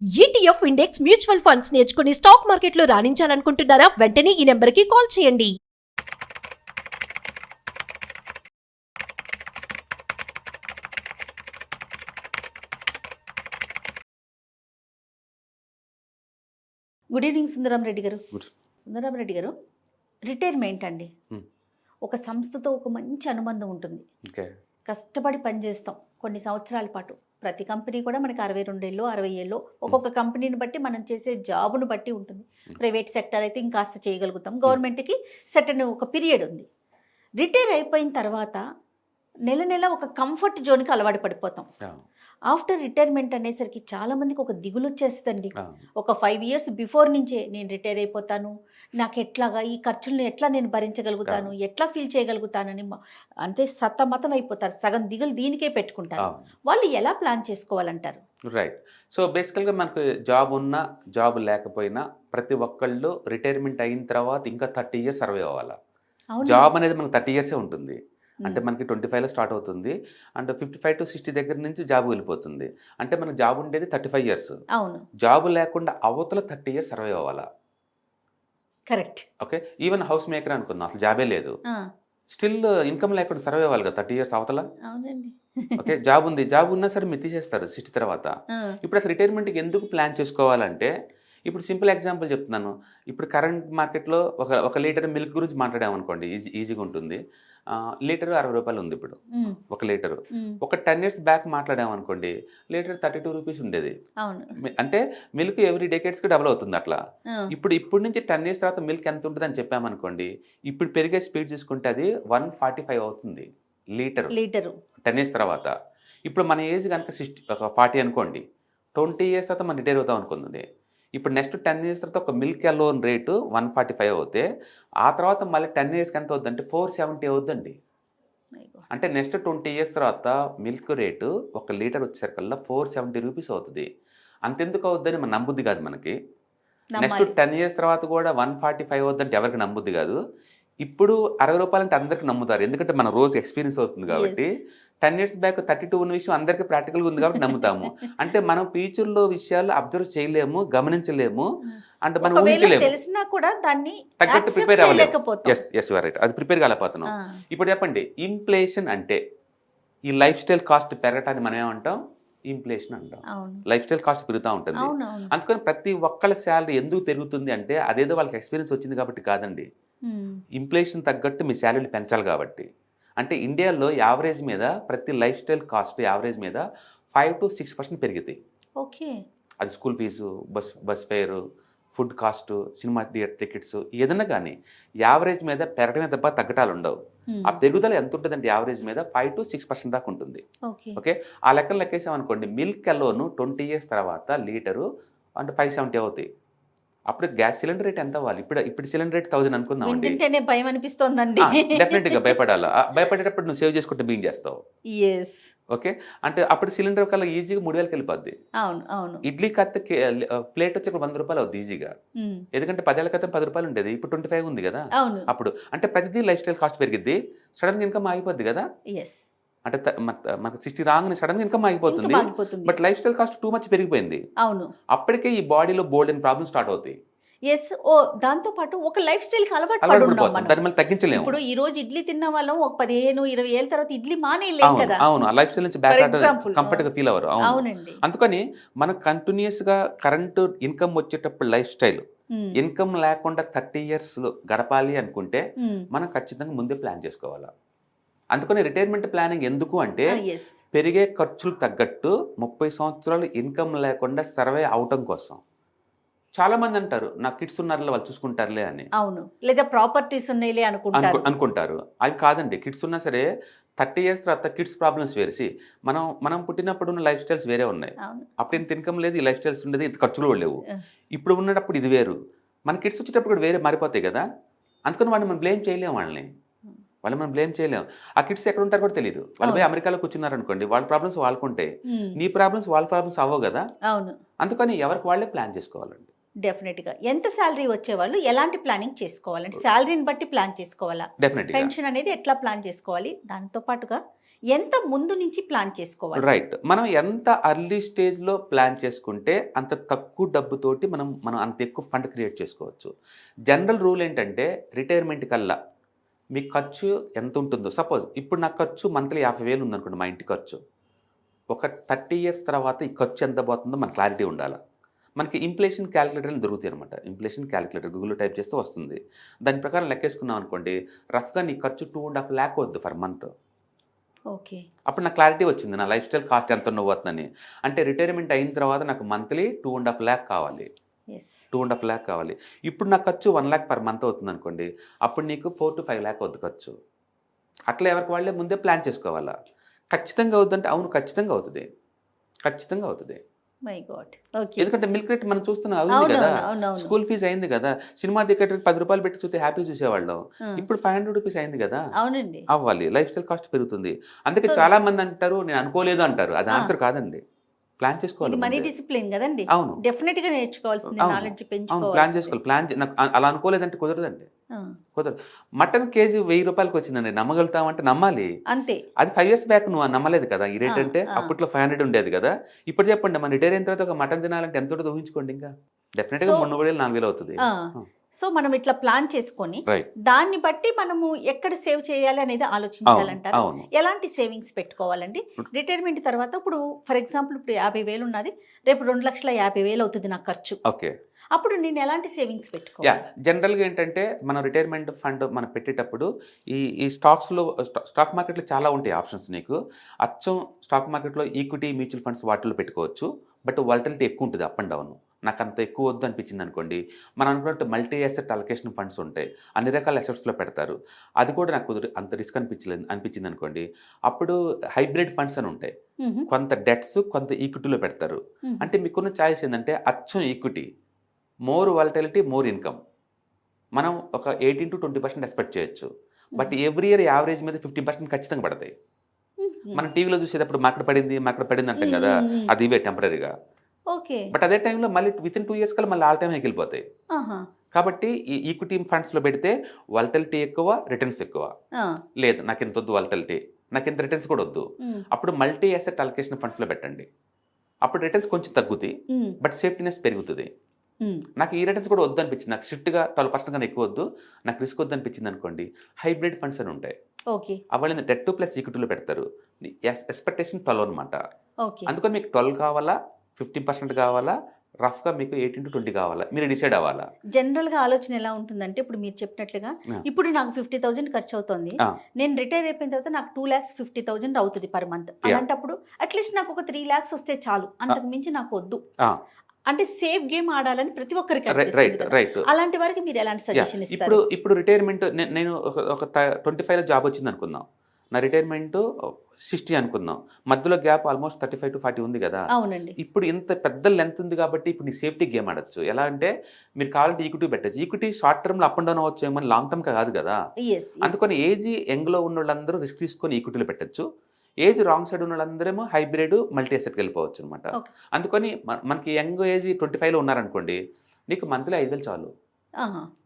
ETF index mutual funds నేర్చుకుని stock మార్కెట్లో రాణించాలనుకుంటున్నారా? వెంటనే ఈ నెంబర్కి కాల్ చేయండి. గుడ్ ఈవినింగ్ సుందరం రెడ్డి గారు. గుడ్. సుందరం రెడ్డి గారు, రిటైర్మెంట్ అండి. Hmm. ఒక సంస్థతో ఒక మంచి అనుబంధం ఉంటుంది. ఓకే. కష్టపడి పనిచేస్తాం కొన్ని సంవత్సరాల పాటు. ప్రతి కంపెనీ కూడా మనకి 62 ఏళ్ళు 60 ఏళ్ళు ఒక్కొక్క కంపెనీని బట్టి మనం చేసే జాబును బట్టి ఉంటుంది. ప్రైవేట్ సెక్టర్ అయితే ఇంకాస్త చేయగలుగుతాం, గవర్నమెంట్కి సెటన్ ఒక పీరియడ్ ఉంది. రిటైర్ అయిపోయిన తర్వాత నెల నెల ఒక కంఫర్ట్ జోన్కి అలవాటు పడిపోతాం. ఆఫ్టర్ రిటైర్మెంట్ అనేసరికి చాలామందికి ఒక దిగులు వచ్చేస్తుందండి. ఒక 5 ఇయర్స్ బిఫోర్ నుంచే నేను రిటైర్ అయిపోతాను, నాకు ఎట్లాగా ఈ ఖర్చులను ఎట్లా నేను భరించగలుగుతాను, ఎట్లా ఫీల్ చేయగలుగుతానని అంతే సతమతం అయిపోతారు. సగం దిగులు దీనికే పెట్టుకుంటారు. వాళ్ళు ఎలా ప్లాన్ చేసుకోవాలంటారు? రైట్. సో బేసికల్గా మనకు జాబ్ ఉన్నా జాబ్ లేకపోయినా ప్రతి ఒక్కళ్ళు రిటైర్మెంట్ అయిన తర్వాత ఇంకా 30 ఇయర్స్ సర్వే అవ్వాలి. జాబ్ అనేది మనకు 30 ఇయర్సే ఉంటుంది. అంటే మనకి 25లో స్టార్ట్ అవుతుంది, అంటే 55 to 60 దగ్గర నుంచి జాబ్ వెళ్ళిపోతుంది. అంటే మనకు జాబ్ ఉండేది 35 ఇయర్స్. అవును. జాబ్ లేకుండా అవతల 30 ఇయర్స్ సర్వే అవ్వాలా. Correct. Okay. Even house maker అనుకుందాం, అసలు జాబే లేదు, స్టిల్ ఇన్కమ్ లేకుండా సర్వే అవ్వాలి కదా 30 ఇయర్స్ అవతల. అవునండి. ఓకే. జాబ్ ఉంది, జాబ్ ఉన్నా సరే మీరు తీసేస్తారు 60 తర్వాత. ఇప్పుడు అసలు రిటైర్మెంట్కి ఎందుకు ప్లాన్ చేసుకోవాలంటే, ఇప్పుడు సింపుల్ ఎగ్జాంపుల్ చెప్తున్నాను. ఇప్పుడు కరెంట్ మార్కెట్లో ఒక లీటర్ మిల్క్ గురించి మాట్లాడామనుకోండి, ఈజీగా ఉంటుంది. లీటర్ 60 రూపాయలు ఉంది ఇప్పుడు ఒక లీటరు. ఒక 10 ఇయర్స్ బ్యాక్ మాట్లాడామనుకోండి, లీటర్ 32 రూపీస్ ఉండేది. అంటే మిల్క్ ఎవ్రీ డెకేడ్స్కి డబుల్ అవుతుంది అట్లా. ఇప్పుడు నుంచి 10 ఇయర్స్ తర్వాత మిల్క్ ఎంత ఉంటుంది అని చెప్పామనుకోండి, ఇప్పుడు పెరిగే స్పీడ్ చూసుకుంటే అది 145 అవుతుంది లీటరు 10 ఇయర్స్ తర్వాత. ఇప్పుడు మన ఏజ్ కనుక 40 అనుకోండి, 20 ఇయర్స్ తర్వాత మనం రిటైర్ అవుతాం అనుకుంది. ఇప్పుడు నెక్స్ట్ 10 ఇయర్స్ తర్వాత ఒక మిల్క్ అలోన్ రేటు 145 అవుతే, ఆ తర్వాత మళ్ళీ 10 ఇయర్స్కి ఎంత అవుద్ది అంటే 470 అవుద్దండి. అంటే నెక్స్ట్ 20 ఇయర్స్ తర్వాత మిల్క్ రేటు ఒక లీటర్ వచ్చేసరికల్లా 470 రూపీస్ అవుతుంది. అంతెందుకు అవుద్దని మన నమ్ముద్ది కాదు మనకి. నెక్స్ట్ 10 ఇయర్స్ తర్వాత కూడా 145 అవుద్దంటే ఎవరికి నమ్ముద్ది కాదు. ఇప్పుడు 60 రూపాయలు అంటే అందరికి నమ్ముతారు, ఎందుకంటే మన రోజు ఎక్స్పీరియన్స్ అవుతుంది కాబట్టి. 10 ఇయర్స్ బ్యాక్ 32 ఉన్న విషయం అందరికీ ప్రాక్టికల్గా ఉంది కాబట్టి నమ్ముతాము. అంటే మనం ఫ్యూచర్లో విషయాలు అబ్జర్వ్ చేయలేము, గమనించలేము, అంటే మనం ఊహించలేము, తెలిసినా కూడా దాన్ని తగ్గట్టు ప్రిపేర్ అవ్వలేము. ఎస్ రైట్, అది ప్రిపేర్ కాలేకపోతున్నాం. ఇప్పుడు చెప్పండి, ఇన్ఫ్లేషన్ అంటే ఈ లైఫ్ స్టైల్ కాస్ట్ పెరగటాన్ని మనం ఏమంటాం? ఇన్ఫ్లేషన్ అంటాం. లైఫ్ స్టైల్ కాస్ట్ పెరుగుతూ ఉంటుంది. అందుకని ప్రతి ఒక్కళ్ళ శాలరీ ఎందుకు పెరుగుతుంది అంటే అదేదో వాళ్ళకి ఎక్స్పీరియన్స్ వచ్చింది కాబట్టి కాదండి. ఇన్ఫ్లేషన్ తగ్గట్టు మీ శాలరీలు పెంచాలి కాబట్టి. అంటే ఇండియాలో యావరేజ్ మీద ప్రతి లైఫ్ స్టైల్ కాస్ట్ యావరేజ్ మీద 5 to 6% పెరిగింది. ఓకే. అది school fees, bus fare, food cost, cinema theatre tickets, ఏదన్నా కానీ యావరేజ్ మీద పెరగడమే తప్ప తగ్గటాలు ఉండవు. ఆ పెరుగుదల ఎంత ఉంటుందంటే యావరేజ్ మీద 5 to 6% దాకా ఉంటుంది. ఓకే. ఆ లెక్కలు లెక్కేసామనుకోండి, మిల్క్ అలోను 20 ఇయర్స్ తర్వాత లీటరు అంటే 570 అవుతాయి. అప్పుడు గ్యాస్ సిలిండర్ రేట్ ఎంత అవ్వాలి? ఇప్పుడు సిలిండర్ రేట్ 1000 అనుకుందాం అండి. భయం అనిపిస్తోందండి. డెఫినెట్గా భయపడాలి. భయపడేటప్పుడు నువ్వు సేవ్ చేసుకుంటే బింగ్ చేస్తావు. ఓకే. అంటే అప్పుడు సిలిండర్ కల్లా ఈజీగా 3000కి వెళ్ళిపోద్ది. ఇడ్లీ కత్త ప్లేట్ వచ్చి 100 రూపాయలు అవుద్ది ఈజీగా. ఎందుకంటే 10 ఏళ్ల క్రితం 10 రూపాయలు ఉండేది, ఇప్పుడు 25 ఉంది కదా. అప్పుడు అంటే ప్రతిదీ లైఫ్ స్టైల్ కాస్ట్ పెరిగిద్ది, సడన్గా ఇన్కమ్ ఆగిపోద్ది కదా. అంటే మనకు 60 రాగానే సడన్గా ఇన్కమ్ ఆగిపోతుంది. But life style cost too much పెరిగిపోయింది. అప్పటికే ఈ బాడీలో బోల్డ్ అండ్ ప్రాబ్లమ్ స్టార్ట్ అవుతాయి. దాంతో పాటు ఒక లైఫ్ స్టైల్ తగ్గించలేము. ఇప్పుడు ఈ రోజు ఇడ్లీ తిన్న వాళ్ళం ఒక 15-20 ఏళ్ళ తర్వాత ఇడ్లీ మానేయలేం కదా. అవును, లైఫ్ స్టైల్ నుంచి బ్యాక్ కంఫర్ట్ గా ఫీల్ అవ్వరు. అవునండి. అందుకని మనం కంటిన్యూస్ గా కరెంట్ ఇన్కమ్ వచ్చేటప్పుడు లైఫ్ స్టైల్, ఇన్కమ్ లేకుండా 30 ఇయర్స్ గడపాలి అనుకుంటే మనం ఖచ్చితంగా ముందే ప్లాన్ చేసుకోవాలి. అందుకని రిటైర్మెంట్ ప్లానింగ్ ఎందుకు అంటే, పెరిగే ఖర్చులు తగ్గట్టు 30 సంవత్సరాలు ఇన్కమ్ లేకుండా సర్వే అవటం కోసం. చాలా మంది అంటారు, నా కిడ్స్ ఉన్నారులే వాళ్ళు చూసుకుంటారులే అని. అవును, లేదా ప్రాపర్టీస్ ఉన్నాయిలే అనుకుంటారు. అవి కాదండి. కిడ్స్ ఉన్నా సరే 30 ఇయర్స్ తర్వాత కిడ్స్ ప్రాబ్లమ్స్ వేరేసి, మనం పుట్టినప్పుడు ఉన్న లైఫ్ స్టైల్స్ వేరే ఉన్నాయి. అప్పుడు ఇంత ఇన్కమ్ లేదు, ఈ లైఫ్ స్టైల్స్ ఉండేది, ఇంత ఖర్చులు కూడా లేవు. ఇప్పుడు ఉన్నప్పుడు ఇది వేరు, మన కిడ్స్ వచ్చేటప్పుడు కూడా వేరే మారిపోతాయి కదా. అందుకని మనం బ్లేమ్ చేయలేము వాళ్ళని మనం బ్లేమ్ చేయలేము. ఆ కిడ్స్ ఎక్కడ ఉంటారో కూడా తెలియదు. వాళ్ళు పోయి అమెరికాలో కూర్చున్నారు అనుకోండి, వాళ్ళ ప్రాబ్లమ్స్ వాళ్ళకుంటాయి, నీ ప్రాబ్లమ్స్ వాళ్ళ ప్రాబ్లమ్స్ అవ్వవు కదా. అందుకని ఎవరికి వాళ్ళే ప్లాన్ చేసుకోవాలండి. డెఫినెట్గా. ఎంత శాలరీ వచ్చేవాళ్ళు ఎలాంటి ప్లానింగ్ చేసుకోవాలంటే, శాలరీని బట్టి ప్లాన్ చేసుకోవాలా, పెన్షన్ అనేది ఎట్లా ప్లాన్ చేసుకోవాలి, దాంతో పాటుగా ఎంత ముందు నుంచి ప్లాన్ చేసుకోవాలి? రైట్. మనం ఎంత అర్లీ స్టేజ్లో ప్లాన్ చేసుకుంటే అంత తక్కువ డబ్బుతోటి మనం అంత ఎక్కువ ఫండ్ క్రియేట్ చేసుకోవచ్చు. జనరల్ రూల్ ఏంటంటే రిటైర్మెంట్ కల్లా మీ ఖర్చు ఎంత ఉంటుందో, సపోజ్ ఇప్పుడు నా ఖర్చు మంత్లీ 50,000 ఉందనుకోండి మా ఇంటి ఖర్చు. ఒక 30 ఇయర్స్ తర్వాత ఈ ఖర్చు ఎంత పోతుందో మన క్లారిటీ ఉండాలి. మనకి ఇన్ఫ్లేషన్ క్యాలిక్యులేటర్ అని దొరుకుతాయి అనమాట. ఇన్ఫ్లేషన్ క్యాలిక్యులేటర్ గూగుల్లో టైప్ చేస్తే వస్తుంది. దాని ప్రకారం లెక్కేసుకున్నాం అనుకోండి, రఫ్గా నీ ఖర్చు 2.5 lakh వద్దు ఫర్ మంత్. ఓకే. అప్పుడు నాకు క్లారిటీ వచ్చింది నా లైఫ్ స్టైల్ కాస్ట్ ఎంత ఉండబోతుందని. అంటే రిటైర్మెంట్ అయిన తర్వాత నాకు మంత్లీ 2.5 lakh కావాలి. 2.5 lakh కావాలి. ఇప్పుడు నా ఖర్చు 1 lakh పర్ మంత్ అవుతుంది అనుకోండి, అప్పుడు నీకు 4 to 5 lakh వద్దు ఖర్చు. అట్లా ఎవరికి వాళ్ళే ముందే ప్లాన్ చేసుకోవాలా. ఖచ్చితంగా అవుతుందంటే అవును, ఖచ్చితంగా అవుతుంది, ఖచ్చితంగా అవుతుంది. My God. ఓకే. ఎందుకంటే మిల్క్ రేట్ మనం చూస్తున్నాం అవుతుంది కదా, అవునవును. స్కూల్ ఫీజు అయింది కదా, సినిమా టికెట్ 10 రూపాయలు పెట్టి చూస్తే హ్యాపీ చూసేవాళ్ళం, ఇప్పుడు 500 రూపీస్ అయింది కదా. అవునండి. అవ్వాలి, లైఫ్ స్టైల్ కాస్ట్ పెరుగుతుంది. అందుకే So- చాలా మంది అంటారు నేను అనుకోలేదు అంటారు. అది ఆన్సర్ కాదండి, ప్లాన్ చేసుకోవాలి. ఇది మనీ ముందే. డిసిప్లిన్ కదండి. అవును డెఫినెట్ గా నేర్చుకోవాల్సింది, అవును. నాలెడ్జ్ అవును, పెంచుకోవాలి. ప్లాన్ చేసుకోవాలి. నాకు అలా అనుకోలేదంటే కుదరదండి, కుదరదు. మటన్ కేజీ 1000 రూపాయలకి వచ్చిందండి, నమ్మగలుగుతామంటే నమ్మాలి. అంతే. అది 5 years బ్యాక్ నువ్వు నమ్మలేదు కదా ఈ రేట్ అంటే. ఆ. అప్పట్లో 500 ఉండేది కదా. ఇప్పుడు చెప్పండి, మన రిటైర్ అయిన తర్వాత ఒక మటన్ తినాలంటే ఎంత ఉంటుందో ఊహించుకోండి. ఇంకా డెఫినెట్గా So- 3,000 4,000 అవుతుంది. సో మనం ఇట్లా ప్లాన్ చేసుకొని రైట్. దాన్ని బట్టి మనము ఎక్కడ సేవ్ చేయాలి అనేది ఆలోచించాలంటారు. అవును. ఎలాంటి సేవింగ్స్ పెట్టుకోవాలండి రిటైర్మెంట్ తర్వాత? ఇప్పుడు ఫర్ ఎగ్జాంపుల్ ఇప్పుడు 50,000 ఉన్నది, రేపు 2,50,000 అవుతుంది నా ఖర్చు. ఓకే. అప్పుడు నేను ఎలాంటి సేవింగ్స్ యా, పెట్టుకోవాలి? జనరల్గా ఏంటంటే మనం రిటైర్మెంట్ ఫండ్ మనం పెట్టేటప్పుడు ఈ స్టాక్స్లో స్టాక్ మార్కెట్లో చాలా ఉంటాయి ఆప్షన్స్ నీకు. అచ్చం స్టాక్ మార్కెట్లో ఈక్విటీ మ్యూచువల్ ఫండ్స్ వాటిలో పెట్టుకోవచ్చు. బట్ వాలటిలిటీ ఎక్కువ ఉంటుంది, అప్ అండ్ డౌన్. నాకు అంత ఎక్కువ వద్దు అనిపించింది అనుకోండి, మనం అనుకున్నట్టు మల్టీ అసెట్ అలొకేషన్ ఫండ్స్ ఉంటాయి, అన్ని రకాల అసెట్స్లో పెడతారు. అది కూడా నాకు అంత రిస్క్ అనిపించింది అనుకోండి, అప్పుడు హైబ్రిడ్ ఫండ్స్ అని ఉంటాయి. కొంత డెట్స్ కొంత ఈక్విటీలో పెడతారు. అంటే మీకున్న ఛాయిస్ ఏంటంటే అచ్చం equity, more volatility, more income. మనం ఒక 18 to 20% ఎక్స్పెక్ట్ చేయొచ్చు. బట్ ఎవ్రీ ఇయర్ యావరేజ్ మీద 50% ఖచ్చితంగా పడతాయి. మనం టీవీలో చూసేటప్పుడు మార్కెట్ పడింది అంటాం కదా, అది ఇవే టెంపరీగా. ఓకే. బట్ అదే టైంలో మళ్ళీ వితిన్ 2 years కల్లా మళ్ళీ ఆల్ టైమ్ వెళ్ళిపోతాయి. కాబట్టి ఈ ఈక్విటీ ఫండ్స్లో పెడితే వాలటిలిటీ ఎక్కువ, రిటర్న్స్ ఎక్కువ. లేదు నాకు ఇంత వద్దు వాలటిలిటీ, నాకు ఇంత రిటర్న్స్ కూడా వద్దు, అప్పుడు మల్టీ అసెట్ అలొకేషన్ ఫండ్స్లో పెట్టండి. అప్పుడు రిటర్న్స్ కొంచెం తగ్గుతాయి, బట్ సేఫ్టీనెస్ పెరుగుతుంది. నాకు ఈ రిటర్న్స్ కూడా వద్దు అనిపించింది, నాకు స్ట్రిక్ట్గా 12% కన్నా ఎక్కువ వద్దు, నాకు రిస్క్ వద్దు అనిపించింది అనుకోండి, హైబ్రిడ్ ఫండ్స్ అని ఉంటాయి. ఓకే. అవన్నీ డెట్ ప్లస్ ఈక్విటీలో పెడతారు. ఎక్స్పెక్టేషన్ 12 అనమాట. ఓకే. అందుకని మీకు 12 కావాలా, 15% కావాలా, రఫ్గా మీకు 18 to 20 కావాలా, మీరు డిసైడ్ అవ్వాలా. జనరల్ గా ఆలోచన ఎలా ఉంటుందంటే, ఇప్పుడు మీరు చెప్పినట్లుగా ఇప్పుడు నాకు 50,000 ఖర్చు అవుతుంది, నేను రిటైర్ అయిపోయిన తర్వాత నాకు 2,50,000 అవుతుంది పర్ మంత్. అలాంటప్పుడు అట్లీస్ట్ నాకు ఒక 3 lakhs వస్తే చాలు, అంతకు మించి నాకు వద్దు. అంటే సేఫ్ గేమ్ ఆడాలని ప్రతి ఒక్కరికి అనిపిస్తుంది కదా. రైట్. అలాంటి వారికి మీరు ఎలాంటి సజెషన్ ఇస్తారు? ఇప్పుడు రిటైర్మెంట్ నేను ఒక 25లో జాబ్ వచ్చింది అనుకుందాం, నా రిటైర్మెంట్ 60 అనుకుందాం, మధ్యలో గ్యాప్ ఆల్మోస్ట్ 35 to 40 ఉంది కదా. అవునండి. ఇప్పుడు ఇంత పెద్ద లెంత్ ఉంది కాబట్టి ఇప్పుడు నీ సేఫ్టీ గేమ్ ఆడొచ్చు. ఎలా అంటే మీరు కావాలంటే ఈక్విటీ పెట్టచ్చు. ఈక్విటీ షార్ట్ టర్మ్లో అప్ అండ్ డౌన్ అవ్వచ్చు, ఏమని లాంగ్ టర్మ్ కాదు కదా. అందుకని ఏజ్ యంగ్లో ఉన్న వాళ్ళందరూ రిస్క్ తీసుకొని ఈక్విటీలో పెట్టచ్చు. ఏజ్ రాంగ్ సైడ్ ఉన్న వాళ్ళందరేమో హైబ్రిడ్ మల్టీ అసెట్కి వెళ్ళిపోవచ్చు అనమాట. అందుకని మనకి యంగ్ ఏజ్ 25లో ఉన్నారనుకోండి, నీకు మంత్లీ 5,000 చాలు.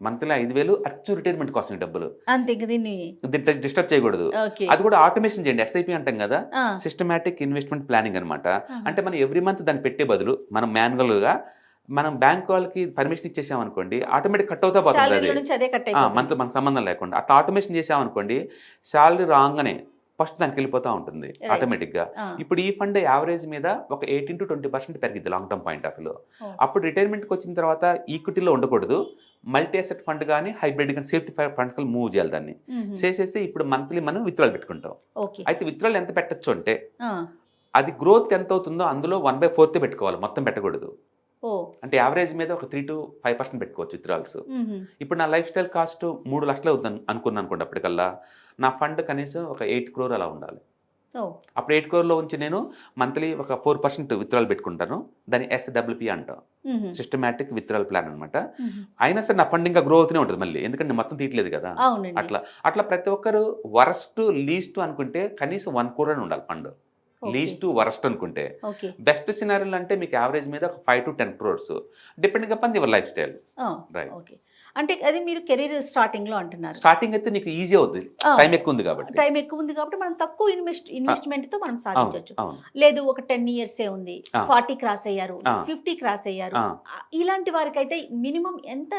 మంత్లీ 5,000 అచ్చు రిటైర్మెంట్ కోసం ఈ డబ్బులు. అంతే, దీన్ని డిస్టర్బ్ చేయకూడదు. అది కూడా ఆటోమేషన్ చేయండి. SIP అంటాం కదా, సిస్టమాటిక్ ఇన్వెస్ట్మెంట్ ప్లానింగ్ అనమాట. అంటే మనం ఎవ్రీ మంత్ దాన్ని పెట్టే బదులు మనం మాన్యువల్గా మనం బ్యాంక్ వాళ్ళకి పర్మిషన్ ఇచ్చేసాం అనుకోండి, ఆటోమేటిక్ కట్ అవుతా పోతుంది. అది మంత్ మనకు సంబంధం లేకుండా అట్లా ఆటోమేషన్ చేసాం అనుకోండి, శాలరీ రాగానే ఫస్ట్ దానికి వెళ్ళిపోతూ ఉంటుంది ఆటోమేటిక్గా. ఇప్పుడు ఈ ఫండ్ యావరేజ్ మీద ఒక 18 to 20% పెరిగింది లాంగ్ టర్మ్ పాయింట్ ఆఫ్ వ్యూలో. అప్పుడు రిటైర్మెంట్కి వచ్చిన తర్వాత ఈక్విటీలో ఉండకూడదు, మల్టీ అసెట్ ఫండ్ కానీ హైబ్రిడ్ కానీ సేఫ్టీ ఫండ్కి మూవ్ చేయాలి. దాన్ని చేసేసి ఇప్పుడు మంత్లీ మనం విత్డ్రాల్ పెట్టుకుంటాం. అయితే విత్డ్రాల్ ఎంత పెట్టచ్చు అంటే అది గ్రోత్ ఎంత అవుతుందో అందులో 1/4 పెట్టుకోవాలి, మొత్తం పెట్టకూడదు. అంటే యావరేజ్ మీద ఒక 3 to 5% పెట్టుకోవచ్చు విత్డ్రాల్స్. ఇప్పుడు నా లైఫ్ స్టైల్ కాస్ట్ 3 లక్షలు అవుతుంది అనుకున్నాను అనుకోండి, అప్పటికల్లా నా ఫండ్ కనీసం ఒక 8 crore అలా ఉండాలి. అప్పుడు 8 crore నుంచి నేను మంత్లీ ఒక 4% విత్డ్రాల్ పెట్టుకుంటాను. దాన్ని SWP అంటాం, సిస్టమాటిక్ విత్డ్రాల్ ప్లాన్ అనమాట. అయినా సరే నా ఫండ్ ఇంకా గ్రో అవుతూనే ఉంటుంది మళ్ళీ, ఎందుకంటే నేను మొత్తం తీయట్లేదు కదా. అట్లా ప్రతి ఒక్కరు వరస్ట్ లీస్ట్ అనుకుంటే కనీసం 1 crore అని ఉండాలి ఫండ్. లీస్ట్ వరస్ట్ అనుకుంటే. బెస్ట్ సినారీలు అంటే మీకు యావరేజ్ మీద ఒక 5 to 10 crores depending upon your life style. Okay. అంటే అది మీరు కెరీర్ స్టార్టింగ్ లో అంటున్నారు. స్టార్టింగ్ అయితే నీకు ఈజీ అవుతుంది, టైం ఎక్కువ ఉంది కాబట్టి. టైం ఎక్కువ ఉంది కాబట్టి మనం తక్కువ ఇన్వెస్ట్మెంట్ తో మనం సాధించవచ్చు. అవును. లేదు ఒక 10 years ఉంది, ఆ. 40 క్రాస్ అయ్యారు, ఆ. 50 క్రాస్ అయ్యారు, ఆ. ఇలాంటి వారికి అయితే మినిమం ఎంత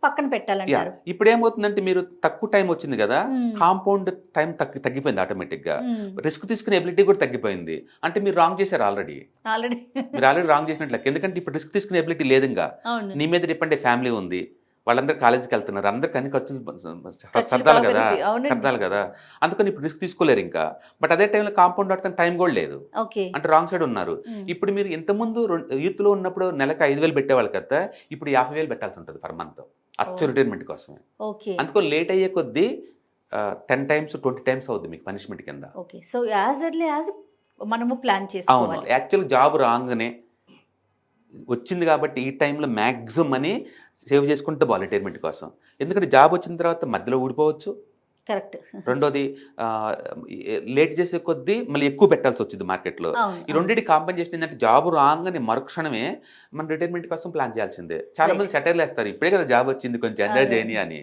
పక్కన పెట్టాలంటారు? ఇప్పుడు ఏమవుతుందంటే మీరు తక్కువ టైం వచ్చింది కదా, మ్మ్. కాంపౌండ్ టైం తగ్గిపోయింది ఆటోమేటిక్ గా. మ్మ్. రిస్క్ తీసుకునే ఎబిలిటీ కూడా తగ్గిపోయింది. అంటే మీరు రాంగ్ చేశారు ఆల్రెడీ. ఆల్రెడీ మీరు ఆల్రెడీ రాంగ్ చేసినట్లు. ఎందుకంటే ఇప్పుడు రిస్క్ తీసుకునే ఎబిలిటీ లేదు ఇంకా. అవును. నీ మీద డిపెండ్ ఫ్యామిలీ ఉంది, వాళ్ళందరూ కాలేజీకి వెళ్తున్నారు, అందరికి అన్ని ఖర్చులు ఖర్చులు సర్దాలి కదా, కాబట్టి, అవునండి. సర్దాలి కదా. అందుకని ఇప్పుడు రిస్క్ తీసుకోలేరు ఇంకా. బట్ అదే టైంలో కాంపౌండ్ ఆడతానికి టైం కూడా లేదు, ఓకే. అంటే రాంగ్ సైడ్ ఉన్నారు. ఇప్పుడు మీరు ఇంతకుముందు యూత్ లో ఉన్నప్పుడు నెలకు 5,000 పెట్టేవాళ్ళు కదా, ఇప్పుడు 50,000 పెట్టాల్సి ఉంటుంది పర్ మంత్ అచ్చు రిటైర్మెంట్ కోసమే. ఓకే. అందుకో లేట్ అయ్యే కొద్దీ 10 times 20 times అవుతుంది మీకు పనిష్మెంట్ కింద. Okay. So as early as మనము ప్లాన్ అవును, చేసుకోవాలి. యాక్చువల్ జాబ్ రాగానే వచ్చింది కాబట్టి ఈ టైంలో మ్యాక్సిమం మనీ సేవ్ చేసుకుంటే బాగా రిటైర్మెంట్ కోసం. ఎందుకంటే జాబ్ వచ్చిన తర్వాత మధ్యలో ఊడిపోవచ్చు. కరెక్ట్. రెండోది లేట్ చేసే కొద్దీ మళ్ళీ ఎక్కువ పెట్టాల్సి వచ్చింది మార్కెట్లో. ఈ రెండింటి కాంపెన్సేషన్ ఏంటంటే జాబ్ రాగానే మరుక్షణమే మన రిటైర్మెంట్ కోసం ప్లాన్ చేయాల్సిందే. చాలా మంది సెటైర్లు వేస్తారు, ఇప్పుడే కదా జాబ్ వచ్చింది కొంచెం ఎంజాయ్ చేయని అని.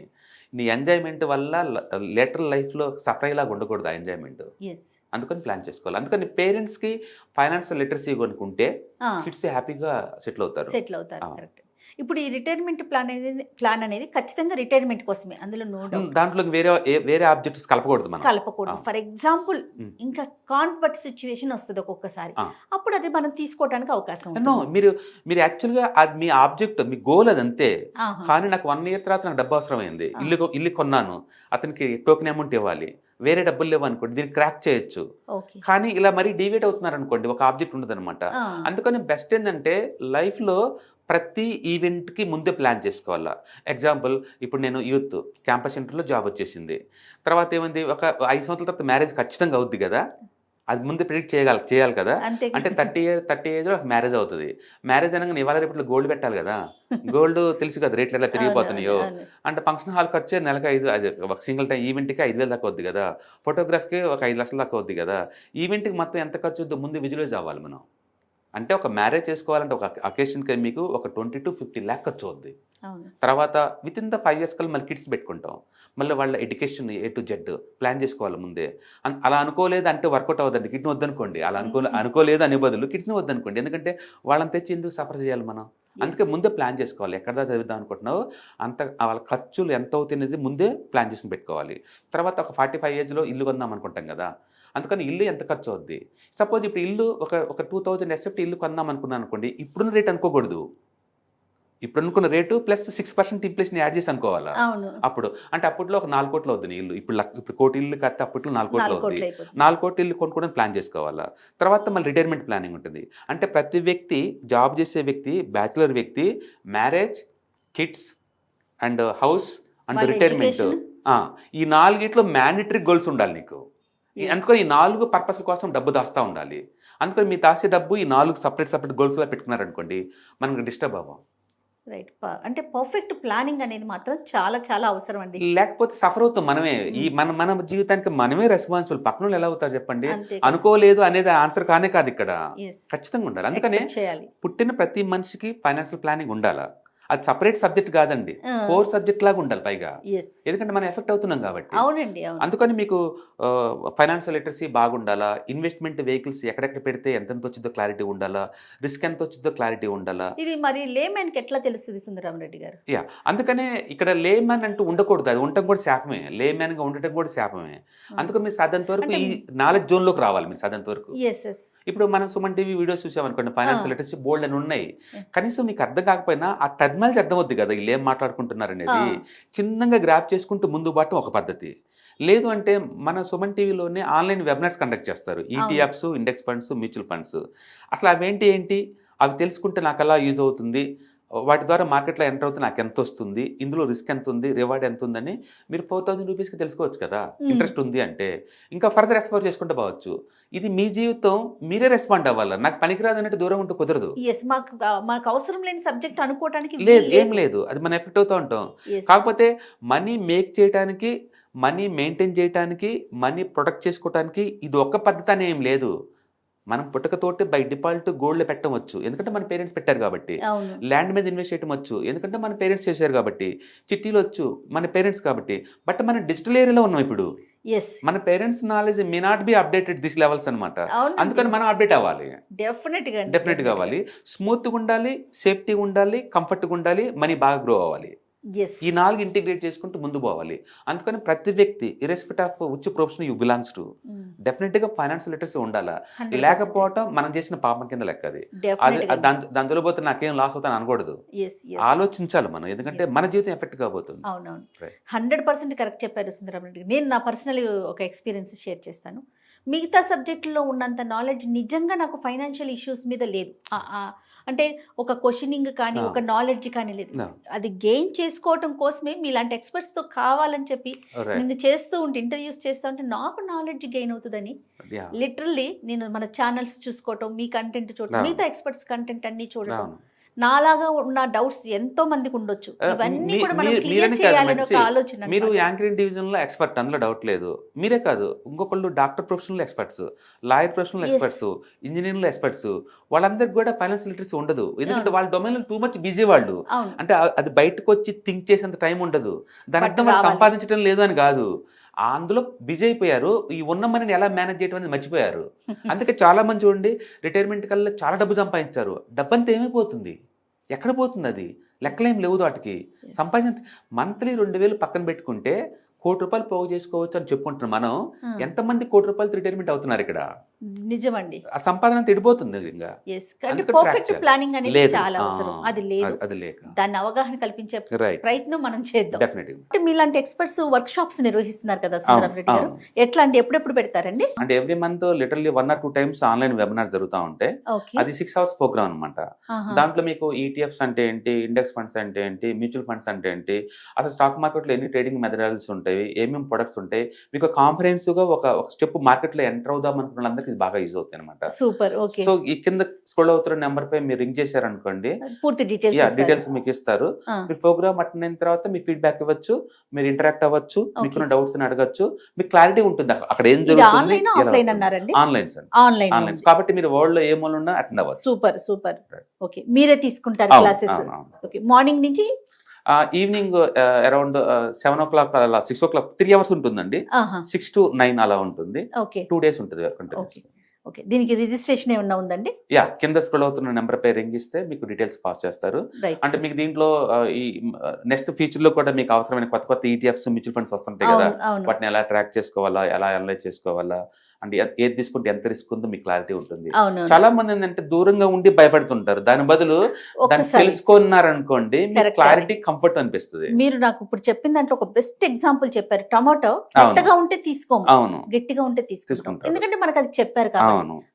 నీ ఎంజాయ్మెంట్ వల్ల లేటర్ లైఫ్లో సఫర్ అయ్యేలాగా ఉండకూడదు ఆ ఎంజాయ్మెంట్. అందుకని ప్లాన్ చేసుకోవాలి. అందుకని పేరెంట్స్కి ఫైనాన్షియల్ లిటరసీ కొనుక్కుంటే కిడ్స్ హ్యాపీగా సెటిల్ అవుతారు. కరెక్ట్. ఇప్పుడు ఈ రిటైర్మెంట్ ప్లాన్ అనేది ఖచ్చితంగా రిటైర్మెంట్ కోసమే, అందులో నో డౌట్. దాంట్లో వేరే ఆబ్జెక్ట్స్ కలపకూడదు మనం. కలపకూడదు. ఫర్ ఎగ్జాంపుల్ ఇంకా కాన్వర్ట్ సిచ్యువేషన్ వస్తుంది ఒక్కొక్కసారి, అప్పుడు అది మనం తీసుకోవడానికి అవకాశం ఉంది. మీరు యాక్చువల్గా మీ ఆబ్జెక్ట్, మీ గోల్ అదంతే. కానీ నాకు 1 year తర్వాత నాకు డబ్బు అవసరమైంది, ఇల్లు కొన్నాను, అతనికి టోకెన్ అమౌంట్ ఇవ్వాలి, వేరే డబ్బులు లేవు అనుకోండి, దీన్ని క్రాక్ చేయొచ్చు. కానీ ఇలా మరీ డివేట్ అవుతున్నారు అనుకోండి, ఒక ఆబ్జెక్ట్ ఉండదు అనమాట. అందుకని బెస్ట్ ఏంటంటే లైఫ్లో ప్రతి ఈవెంట్కి ముందే ప్లాన్ చేసుకోవాలా. ఎగ్జాంపుల్, ఇప్పుడు నేను యూత్ క్యాంపస్ ఇంటర్లో జాబ్ వచ్చేసింది, తర్వాత ఏమైంది, ఒక 5 సంవత్సరాల తర్వాత మ్యారేజ్ ఖచ్చితంగా అవుద్ది కదా, అది ముందే ప్రిడిక్ట్ చేయాలి కదా. అంటే 30 ఏజ్లో మ్యారేజ్ అవుతుంది. మ్యారేజ్ అనగానే ఇవాళ రేపట్లో గోల్డ్ పెట్టాలి కదా. గోల్డ్ తెలుసు కదా రేట్లు ఎలా పెరిగిపోతున్నాయో. అంటే ఫంక్షన్ హాల్ ఖర్చే నెలకు 5, అది ఒక సింగిల్ టైం ఈవెంట్కి 5,000 దాకా అవుద్ది కదా, ఫోటోగ్రాఫ్కి ఒక 5 లక్షల దాకా అవుద్ది కదా. ఈవెంట్కి మొత్తం ఎంత ఖర్చు అవుద్దో ముందు విజువలైజ్ అవ్వాలి మనం. అంటే ఒక మ్యారేజ్ చేసుకోవాలంటే ఒక అకేషన్కి మీకు ఒక 20 to 50 lakh ఖర్చు అవుద్ది. తర్వాత విత్ ఇన్ ద 5 years కల్లా మళ్ళీ కిడ్స్ పెట్టుకుంటాం, మళ్ళీ వాళ్ళ education A to Z plan చేసుకోవాలి ముందే. అలా అనుకోలేదు అంటే వర్కౌట్ అవ్వదండి. కిడ్ని వద్దనుకోండి, అలా అనుకోలేదు అనే బదులు కిడ్స్ని వద్దనుకోండి, ఎందుకంటే వాళ్ళని తెచ్చి ఎందుకు సఫర్ చేయాలి మనం. అందుకే ముందే ప్లాన్ చేసుకోవాలి. ఎక్కడ దాకా చదివిద్దాం అనుకుంటున్నావు అంత వాళ్ళ ఖర్చులు ఎంత అవుతున్నది ముందే ప్లాన్ చేసుకుని పెట్టుకోవాలి. తర్వాత ఒక 45 ఏజ్లో ఇల్లు కొందాం అనుకుంటాం కదా, అందుకని ఇల్లు ఎంత ఖర్చు అవుద్ది. సపోజ్ ఇప్పుడు ఇల్లు ఒక 2,000 ఎసెప్ట్ ఇల్లు కొందాం అనుకున్నాను అనుకోండి, ఇప్పుడున్న రేట్ అనుకోకూడదు. ఇప్పుడు అనుకున్న రేటు ప్లస్ 6% ఇన్ఫ్లేషన్ యాడ్ చేసి అనుకోవాలా. అప్పుడు అంటే అప్పట్లో ఒక 4 కోట్లు అవుతుంది ఇల్లు. ఇప్పుడు కోటి ఇల్లు కడితే అప్పట్లో 4 కోట్లు అవుతుంది. 4 కోట్ల ఇల్లు కొనుక్కోవడానికి ప్లాన్ చేసుకోవాలా. తర్వాత మళ్ళీ రిటైర్మెంట్ ప్లానింగ్ ఉంటుంది. అంటే ప్రతి వ్యక్తి, జాబ్ చేసే వ్యక్తి, బ్యాచులర్ వ్యక్తి, marriage, kids and house and retirement, ఈ 4 మ్యాండేటరీ గోల్స్ ఉండాలి నీకు. అందుకని ఈ 4 పర్పస్ కోసం డబ్బు దాస్తూ ఉండాలి. అందుకని మీ దాసే డబ్బు ఈ 4 సపరేట్ గోల్స్లో పెట్టుకున్నారనుకోండి, మనకు డిస్టర్బ్ అవ్వం. రైట్. అంటే పర్ఫెక్ట్ ప్లానింగ్ అనేది మాత్రం చాలా చాలా అవసరం అండి. లేకపోతే సఫర్ అవుతాం మనమే. ఈ మన జీవితానికి మనమే రెస్పాన్సిబుల్. పక్కన వాళ్ళు ఎలా అవుతారు చెప్పండి. అనుకోలేదు అనేది ఆన్సర్ కానే కాదు, ఇక్కడ ఖచ్చితంగా ఉండాలి. అందుకనే పుట్టిన ప్రతి మనిషికి ఫైనాన్షియల్ ప్లానింగ్ ఉండాలా. అది సపరేట్ సబ్జెక్ట్ కాదండి, కోర్ సబ్జెక్ట్ లాగా ఉండాలి పైగా. ఎందుకంటే మనం ఎఫెక్ట్ అవుతున్నాం కాబట్టి. అవునండి. అందుకని మీకు ఫైనాన్షియల్ లిటరసీ బాగుండాలా, ఇన్వెస్ట్మెంట్ వెహికల్స్ ఎక్కడెక్కడ పెడితే ఎంత వచ్చిందో క్లారిటీ ఉండాలా, రిస్క్ ఎంత వచ్చిందో క్లారిటీ ఉండాలా. ఇది మరి లేమెన్కి ఎట్లా తెలుస్తుంది సుందరరామరెడ్డి గారు? అందుకనే ఇక్కడ లేమెన్ అంటూ ఉండకూడదు, అది ఉండటం కూడా శాపమే. లేమెన్ గా ఉండటం కూడా శాపమే. అందుకని మీరు సాధ్యంత వరకు ఈ నాలెడ్జ్ జోన్ లోకి రావాలి. మీరు సాధ్యంత వరకు ఇప్పుడు మనం సుమన్ టీవీ వీడియోస్ చూసామనుకోండి, ఫైనాన్షియల్ లిటరసీ బోల్డ్ అని ఉన్నాయి. కనీసం నీకు అర్థం కాకపోయినా ఆ టర్మినాలజీ అర్థం అవుద్ది కదా, వీళ్ళు ఏం మాట్లాడుకుంటున్నారు అనేది. చిన్నగా గ్రాప్ చేసుకుంటూ ముందు బాటం ఒక పద్ధతి. లేదు అంటే మన సుమన్ టీవీలోనే ఆన్లైన్ వెబినార్స్ కండక్ట్ చేస్తారు. ETFs, index funds, mutual funds. అసలు అవేంటి అవి తెలుసుకుంటే నాకు అలా యూజ్ అవుతుంది, వాటి ద్వారా మార్కెట్లో ఎంటర్ అవుతుంది, నాకు ఎంత వస్తుంది, ఇందులో రిస్క్ ఎంత ఉంది, రివార్డ్ ఎంత ఉందని మీరు 4,000 రూపీస్కి తెలుసుకోవచ్చు కదా. ఇంట్రెస్ట్ ఉంది అంటే ఇంకా ఫర్దర్ ఎక్స్ప్లోర్ చేసుకుంటూ పోవచ్చు. ఇది మీ జీవితం, మీరే రెస్పాండ్ అవ్వాలి. నాకు పనికిరాదు అన్నట్టు దూరం ఉంటూ కుదరదు. మాకు అవసరం లేని సబ్జెక్ట్ అనుకోవడానికి లేదు, ఏం లేదు, అది మనం ఎఫెక్ట్ అవుతూ ఉంటాం. కాకపోతే మనీ మేక్ చేయడానికి, మనీ మెయింటైన్ చేయడానికి, మనీ ప్రొటెక్ట్ చేసుకోవడానికి ఇది ఒక్క పద్ధతి అని ఏం లేదు. మనం పుట్టకతోటి బై డిఫాల్ట్ గోల్డ్ పెట్టవచ్చు, ఎందుకంటే మన పేరెంట్స్ పెట్టారు కాబట్టి. అవును. ల్యాండ్ మీద ఇన్వెస్ట్ చేయడం వచ్చు, ఎందుకంటే మన పేరెంట్స్ చేశారు కాబట్టి. చిట్టీలు వచ్చు, మన పేరెంట్స్ కాబట్టి. బట్ మనం డిజిటల్ ఏరియాలో ఉన్నాం ఇప్పుడు. ఎస్, మన parents knowledge may not be updated this levels అనమాట. అవును, అందుకని మనం అప్డేట్ అవ్వాలి, డెఫినెట్ గా అవ్వాలి. స్మూత్గా ఉండాలి, సేఫ్టీగా ఉండాలి, కంఫర్ట్గా ఉండాలి, మనీ బాగా గ్రో అవ్వాలి. ఎస్, ఈ 4 ఇంటిగ్రేట్ చేసుకుంటూ ముందు పోవాలి. అందుకని ప్రతి వ్యక్తి irrespective of which profession you belongs to, డెఫినెట్గా ఫైనాన్షియల్ లిటరసీ ఉండాలా. లేకపోవటం మనం చేసిన పాపం కింద లెక్క. అది దాంతో పోతే నాకేం లాస్ అవుతాను అనకూడదు, ఆలోచించాలి మనం, ఎందుకంటే మన జీవితం ఎఫెక్ట్ కాబోతుంది. అవునవును, 100% కరెక్ట్ చెప్పారు సుందరం రెడ్డి. నేను నా పర్సనల్ ఒక ఎక్స్పీరియన్స్ షేర్ చేస్తాను. మిగతా సబ్జెక్టులో ఉన్నంత నాలెడ్జ్ నిజంగా నాకు ఫైనాన్షియల్ ఇష్యూస్ మీద లేదు. అంటే ఒక క్వశ్చనింగ్ కానీ ఒక నాలెడ్జ్ కానీ లేదు. అది గెయిన్ చేసుకోవటం కోసమే మీలాంటి ఎక్స్పర్ట్స్తో కావాలని చెప్పి నేను చేస్తూ ఉంటే, ఇంటర్వ్యూస్ చేస్తూ ఉంటే నాకు నాలెడ్జ్ గెయిన్ అవుతుందని లిటరల్లీ నేను మన ఛానల్స్ చూసుకోవటం, మీ కంటెంట్ చూడటం, మిగతా ఎక్స్పర్ట్స్ కంటెంట్ అన్ని చూడటం, నాలాగా ఉన్న డౌట్స్ ఎంతో మందికి ఉండొచ్చు. ఇవన్నీ కూడా మనం క్లియర్ చేయాలని ఒక ఆలోచన. మీరు యాంకరింగ్ డివిజన్ లో ఎక్స్పర్ట్, అందులో డౌట్ లేదు. మీరే కాదు, ఇంకొకళ్ళు doctor professional experts, lawyer professional experts, engineering experts, వాళ్ళందరికీ కూడా ఫైనాన్షియల్ లిటరసీ ఉండదు. ఎందుకంటే వాళ్ళ డొమైన్ టూ మచ్ బిజీ వాళ్ళు. అంటే అది బయటకు వచ్చి థింక్ చేసేంత టైం ఉండదు. దాని అర్థం వాళ్ళు సంపాదించడం లేదు అని కాదు, అందులో బిజీ అయిపోయారు. ఈ ఉన్న మనీని ఎలా మేనేజ్ చేయడం అనేది మర్చిపోయారు. అందుకే చాలా మంది చూడండి రిటైర్మెంట్ కల్లా చాలా డబ్బు సంపాదించారు. డబ్బు అంతా ఏమైపోతుంది, ఎక్కడ పోతుంది, అది లెక్కలేం లేవు వాటికి. సంపాదించిన మంత్లీ 2,000 పక్కన పెట్టుకుంటే ₹1 కోటి పోగు చేసుకోవచ్చు అని చెప్పుకుంటున్నాం మనం. ఎంతమంది ₹1 కోటి రిటైర్మెంట్ అవుతున్నారు ఇక్కడ? నిజమండి. ఆ సంపాదన తిడిపోతుంది. పర్ఫెక్ట్ ప్లానింగ్ అనేది చాలా అవసరం. అది లేక దాన్ని అవగాహన కల్పించే ప్రయత్నం మనం చేద్దాం. అంటే మీలాంటి ఎక్స్పర్ట్స్ వర్క్ షాప్స్ నిర్వహిస్తున్నారు కదా సుందరం రెడ్డి గారు, ఎట్లా అంటే ఎప్పుడెప్పుడు పెడతారండి? అంటే every month literally 1 or 2 times online webinar జరుగుతూ ఉంటాయి. అది 6 hours ప్రోగ్రామ్ అనమాట. దాంట్లో మీకు ఈటీఎఫ్స్ అంటే ఏంటి, ఇండెక్స్ ఫండ్స్ అంటే ఏంటి, మ్యూచువల్ ఫండ్స్ అంటే ఏంటి, అసలు స్టాక్ మార్కెట్ లో ఎన్ని ట్రేడింగ్ మెథడాలజీస్ ఉంటాయి, ఏమేమి ప్రొడక్ట్స్ ఉంటాయి, మీకు కాంప్రహెన్సివ్ గా ఒక స్టెప్ మార్కెట్ లో ఎంటర్ అవుదాం అనుకున్న వాళ్ళందరికీ ఇది బాగా యూజ్ అవుతాయి అనమాట. సూపర్. ఓకే. సో ఈ కింద స్క్రోల్ అవుతున్న నెంబర్ పై మీరు రింగ్ చేశారనుకోండి, పూర్తి డీటెయిల్స్ మీకు ఇస్తారు. మీరు ప్రోగ్రామ్ అటెండ్ అయిన తర్వాత మీ ఫీడ్బ్యాక్ ఇవ్వచ్చు, మీరు ఇంటరాక్ట్ అవ్వచ్చు, మీకున్న డౌట్స్ అని అడగచ్చు, మీకు క్లారిటీ ఉంటుంది అక్కడ ఏం జరుగుతుంది. ఆన్లైన్ కాబట్టి మీరు వరల్డ్ లో ఏ మూల ఉన్నా అటెండ్ అవ్వచ్చు. సూపర్. ఓకే, మీరే తీసుకుంటారు క్లాసెస్? ఓకే, మార్నింగ్ నుంచి ఈవినింగ్ అరౌండ్ 7 o'clock అలా 6 o'clock 3 hours ఉంటుందండి. 6 to 9 అలా ఉంటుంది. 2 days ఉంటుంది. ఓకే, దీనికి రిజిస్ట్రేషన్ ఏమన్నా ఉందండి? కింద స్క్రోల్ అవుతున్న నెంబర్ పై రింగ్ ఇస్తే మీకు డీటెయిల్స్ పాస్ చేస్తారు. అంటే మీకు దీంట్లో ఈ నెక్స్ట్ ఫ్యూచర్ లో కూడా మీకు అవసరమైన కొత్త ఈటీఎఫ్స్, మ్యూచువల్ ఫండ్స్ వస్తుంటాయి కదా, వాటిని ఎలా ట్రాక్ చేసుకోవాలా, ఎలా అనలైజ్ చేసుకోవాలా, అంటే ఏది తీసుకుంటే ఎంత రిస్క్ ఉందో మీకు క్లారిటీ ఉంటుంది. చాలా మంది ఏంటంటే దూరంగా ఉండి భయపడుతుంటారు, దాని బదులు దాన్ని తెలుసుకున్నారనుకోండి క్లారిటీ, కంఫర్ట్ అనిపిస్తుంది. మీరు నాకు ఇప్పుడు చెప్పిన దాంట్లో ఒక బెస్ట్ ఎగ్జాంపుల్ చెప్పారు. టమాటో మెత్తగా ఉంటే తీసుకోము, గట్టిగా ఉంటే తీసుకుంటాం, ఎందుకంటే మనకు అది చెప్పారు కాబట్టి.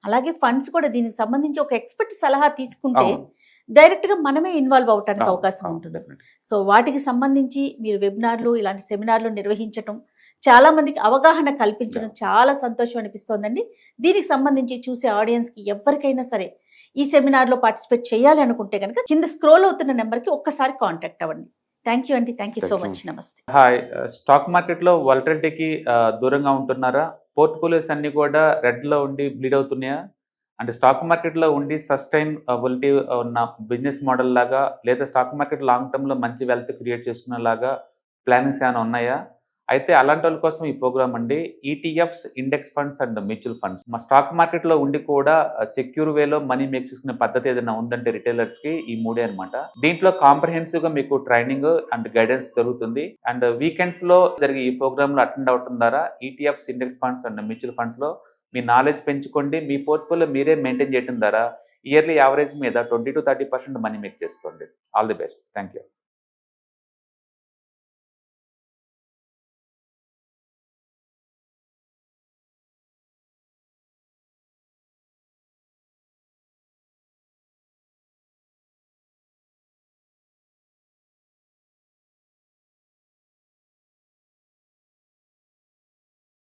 అలాగే ఫండ్స్ కూడా దీనికి సంబంధించి ఒక ఎక్స్పర్ట్ సలహా తీసుకుంటే డైరెక్ట్ గా మనమే ఇన్వాల్వ్ అవడానికి అవకాశం ఉంటుంది. సో వాటికి సంబంధించి మీరు వెబినార్లు, ఇలాంటి సెమినార్లు నిర్వహించడం, చాలా మందికి అవగాహన కల్పించడం చాలా సంతోషం అనిపిస్తోందండి. దీనికి సంబంధించి చూసే ఆడియన్స్ కి ఎవరికైనా సరే ఈ సెమినార్ లో పార్టిసిపేట్ చేయాలి అనుకుంటే కనుక కింద స్క్రోల్ అవుతున్న నెంబర్ కి ఒక్కసారి కాంటాక్ట్ అవ్వండి. థ్యాంక్ యూ అండి, థ్యాంక్ యూ సో మచ్. నమస్తే. హాయ్. స్టాక్ మార్కెట్ లో వాలటిలిటీకి దూరంగా ఉంటున్నారా? పోర్ట్ఫోలియోస్ అన్ని కూడా రెడ్ లో ఉండి బ్లీడ్ అవుతున్నాయా? అంటే స్టాక్ మార్కెట్ లో ఉండి సస్టైనబిలిటీ ఉన్న బిజినెస్ మోడల్ లాగా, లేదా స్టాక్ మార్కెట్ లాంగ్ టర్మ్ లో మంచి వెల్త్ క్రియేట్ చేసుకునేలాగా ప్లానింగ్స్ ఏమైనా ఉన్నాయా? అయితే అలాంటి వాళ్ళ కోసం ఈ ప్రోగ్రామ్ అండి. ETFs, index funds and mutual funds. మా స్టాక్ మార్కెట్ లో ఉండి కూడా సెక్యూర్ వేలో మనీ మేక్ చేసుకునే పద్ధతి ఏదైనా ఉందంటే రిటైలర్స్ కి ఈ 3 అనమాట. దీంట్లో కాంప్రహెన్సివ్ గా మీకు ట్రైనింగ్ అండ్ గైడెన్స్ జరుగుతుంది. అండ్ వీకెండ్స్ లో జరిగే ఈ ప్రోగ్రామ్ లో అటెండ్ అవడం ద్వారా ETFs, index funds and mutual funds లో మీ నాలెడ్జ్ పెంచుకోండి. మీ పోర్ట్ఫోలియో మీరే మెయింటైన్ చేయడం ద్వారా ఇయర్లీ యావరేజ్ మీద 20 to 30% మనీ మేక్ చేసుకోండి. All the best. Thank you.